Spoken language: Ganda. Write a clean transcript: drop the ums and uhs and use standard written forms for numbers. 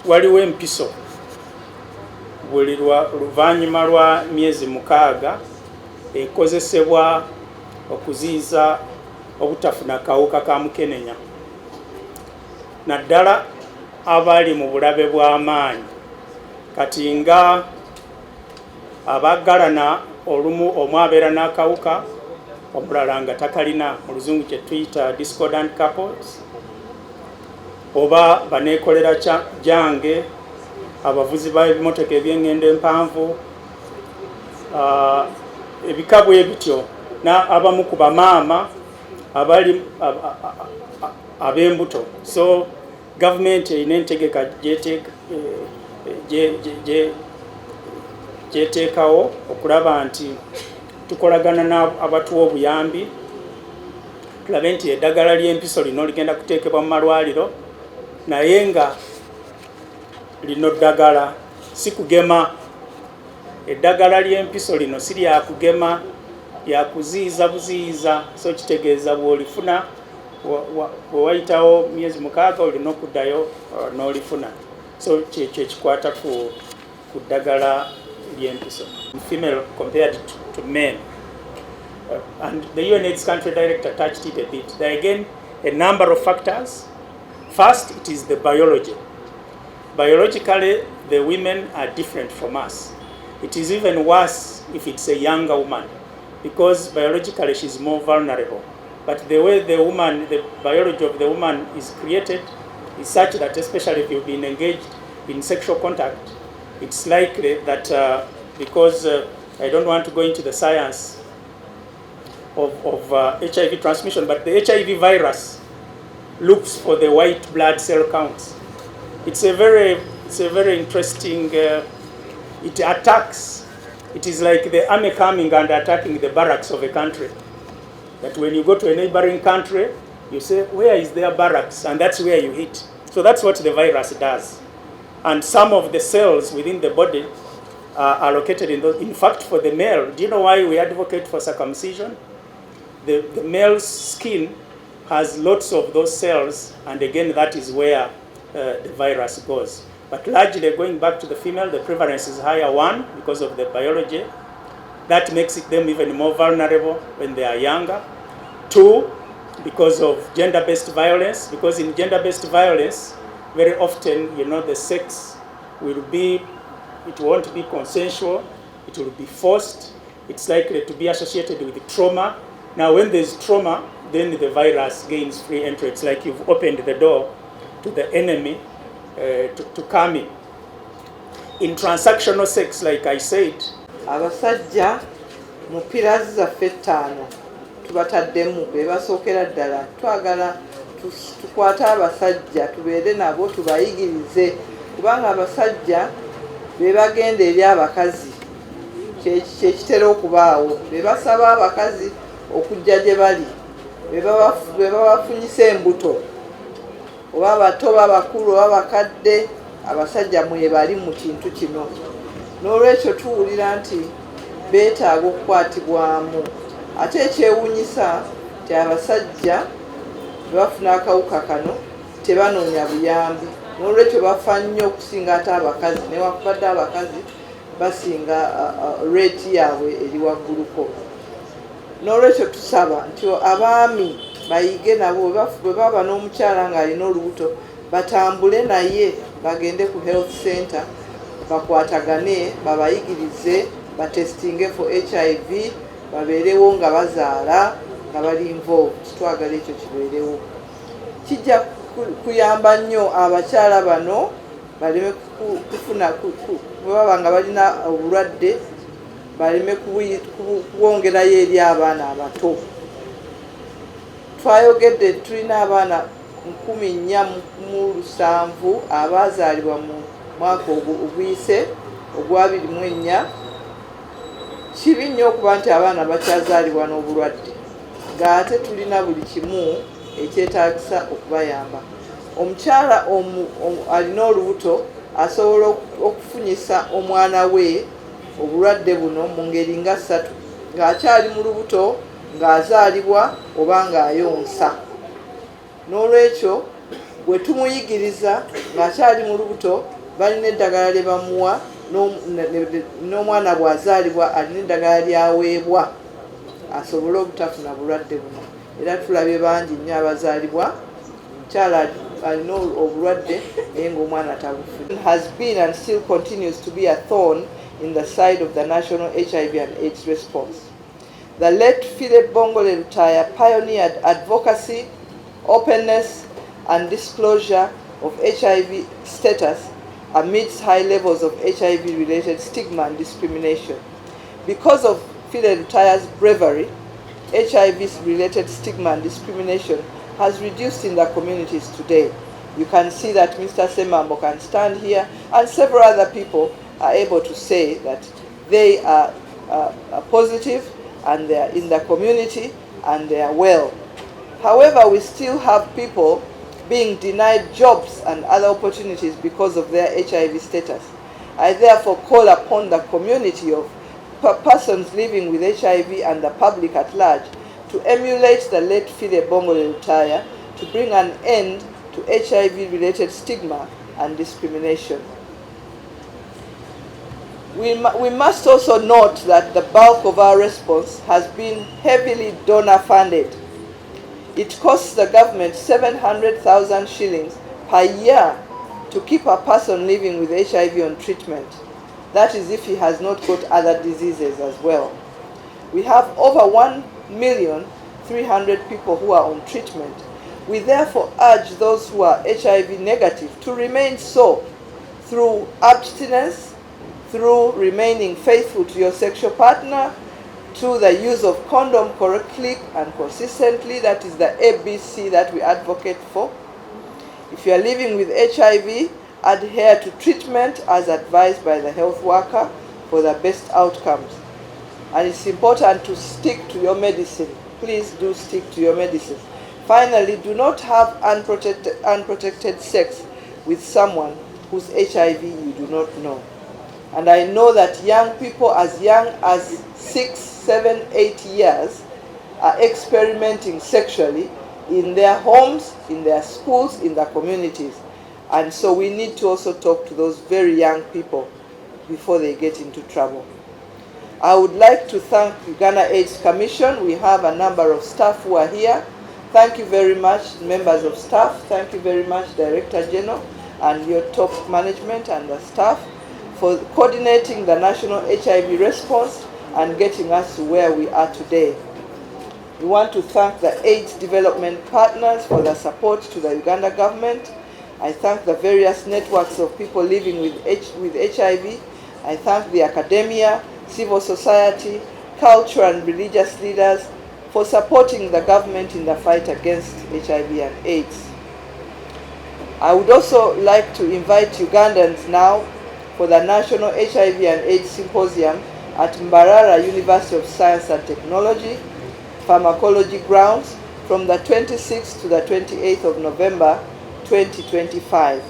waliwo empiso buli luvannyuma lwa myezi 6 ekozesebwa okuziyiza obutafuna kawuka ka mukenenya naddala abali mu bulabe bw'amaanyi kati nga abagalana olumu omu abeera n'akawuka omulala nga takalina mu luzungu kye tuyita discordant couples oba baneekolera jange abavuzi b'ebimotoka eby'engendo empanvu ebika bwe bityo abamu ku bamaama abali ab'embuto. So gavumenti erina entegeka gyeteekawo okulaba nti tukolagana n'abatuwa obuyambi tulabe nti eddagala ly'empiso lino ligenda kuteekebwa mu malwaliro naye nga lino ddagala si kugema. Eddagala ly'empiso lino si lyakugema, lyakuziyiza buziyiza. So kitegeeza bw'olifuna bwe wayitawo myezi 6 olina okuddayo n'olifuna. So kyekyo ekikwata ku ddagala ly'empiso. Female compared to men. And the UNAIDS country director touched it a bit. There are again a number of factors. First, it is the biology. Biologically, the women are different from us. It is even worse if it's a younger woman, because biologically she's more vulnerable. But the way the biology of the woman is created is such that, especially if you've been engaged in sexual contact, it's likely that because I don't want to go into the science of HIV transmission, but the HIV virus looks for the white blood cell counts. It's a very interesting. It attacks. It is like the army coming and attacking the barracks of a country. That when you go to a neighboring country, you say, where is their barracks? And that's where you hit. So that's what the virus does. And some of the cells within the body are located in those. In fact, for the male, do you know why we advocate for circumcision? The male's skin has lots of those cells, and again, that is where the virus goes. But largely, going back to the female, the prevalence is higher. 1, because of the biology. That makes them even more vulnerable when they are younger. 2, because of gender-based violence. Because in gender-based violence, very often, the sex it won't be consensual. It will be forced. It's likely to be associated with trauma. Now, when there's trauma, then the virus gains free entry. It's like you've opened the door to the enemy to come in. In transactional sex, like I said, abasajja mu pillars zaffe 5 tubataddemu be basookera ddala. Twagala tukwate abasajja tubeere nabo tubayigirize, kubanga abasajja be bagenda eri abakazi kyekitera okubaawo. Be basaba abakazi okujja gye bali, be babafunyisa embuto, oba bato oba bakulu oba bakadde, abasajja mwebali mu kintu kino. N'olwekyo tuwulira nti beetaaga okukwatibwamu. Ate ekyewuunyisa nti abasajja bafuna akawuka kano tebanoonya buyambi, n'olwekyo bafa nnyo okusinga ate abakazi, newankubadde abakazi basinga rate yaabwe eri wagguluko. N'olwekyo tusaba nti abaami bayige nabo bwe baba n'omukyala ng'alina olubuto batambule naye bagende ku health center bakwatagane, babayigirize, batestinge for HIV, babeerewo nga bazaala nga bali involved. Twagala ekyo kibeerewo. Kijja kuyamba nnyo abakyala bano baleme kufuna baba nga balina obulwadde, baleme kuwongerayo eri abaana abato. Twayogedde tulina abaana 407 abaazaalibwa mu mwaka oguyise ogwa 2024. Kibi nnyo okuba nti abaana bakyazaalibwa n'obulwadde ng'ate tulina buli kimu ekyetaagisa okubayamba. Omukyala alina olubuto asobola okufunyisa omwana we obulwadde buno mu ngeri nga 3, ng'akyali mu lubuto, ng'azaalibwa oba ng'ayonsa. N'olwekyo bwe tumuyigiriza ng'akyali mu lubuto balina eddagala lye bamuwa, n'omwana bw'azaalibwa alina eddagala lyaweebwa asobole obutafuna bulwadde buno. Era tulabye bangi nnyo abazaalibwa omukyala alina obulwadde naye ng'omwana tabufuna. Has been and still continues to be a thorn in the side of the national HIV and AIDS response. The late Philip Bongole Lutaya pioneered advocacy, openness and disclosure of HIV status amidst high levels of HIV-related stigma and discrimination. Because of Philip Lutaya's bravery, HIV-related stigma and discrimination has reduced in the communities today. You can see that Mr. Semambo can stand here, and several other people are able to say that they are positive and they are in the community and they are well. However, we still have people being denied jobs and other opportunities because of their HIV status. I therefore call upon the community of persons living with HIV and the public at large to emulate the late Philip Bongole Lutaya to bring an end to HIV-related stigma and discrimination. We must also note that the bulk of our response has been heavily donor-funded. It costs the government 700,000 shillings per year to keep a person living with HIV on treatment. That is if he has not got other diseases as well. We have over 1,300,000 people who are on treatment. We therefore urge those who are HIV negative to remain so through abstinence, through remaining faithful to your sexual partner, through the use of condom correctly and consistently. That is the ABC that we advocate for. If you are living with HIV, adhere to treatment as advised by the health worker for the best outcomes. And it's important to stick to your medicine. Please do stick to your medicine. Finally, do not have unprotected sex with someone whose HIV you do not know. And I know that young people as young as 6, 7, 8 years are experimenting sexually in their homes, in their schools, in their communities. And so we need to also talk to those very young people before they get into trouble. I would like to thank Uganda AIDS Commission. We have a number of staff who are here. Thank you very much, members of staff. Thank you very much, Director General, and your top management and the staff for coordinating the national HIV response and getting us to where we are today. We want to thank the AIDS development partners for their support to the Uganda government. I thank the various networks of people living with HIV. I thank the academia, civil society, culture and religious leaders for supporting the government in the fight against HIV and AIDS. I would also like to invite Ugandans now for the National HIV and AIDS Symposium at Mbarara University of Science and Technology, Pharmacology Grounds, from the 26th to the 28th of November 2025.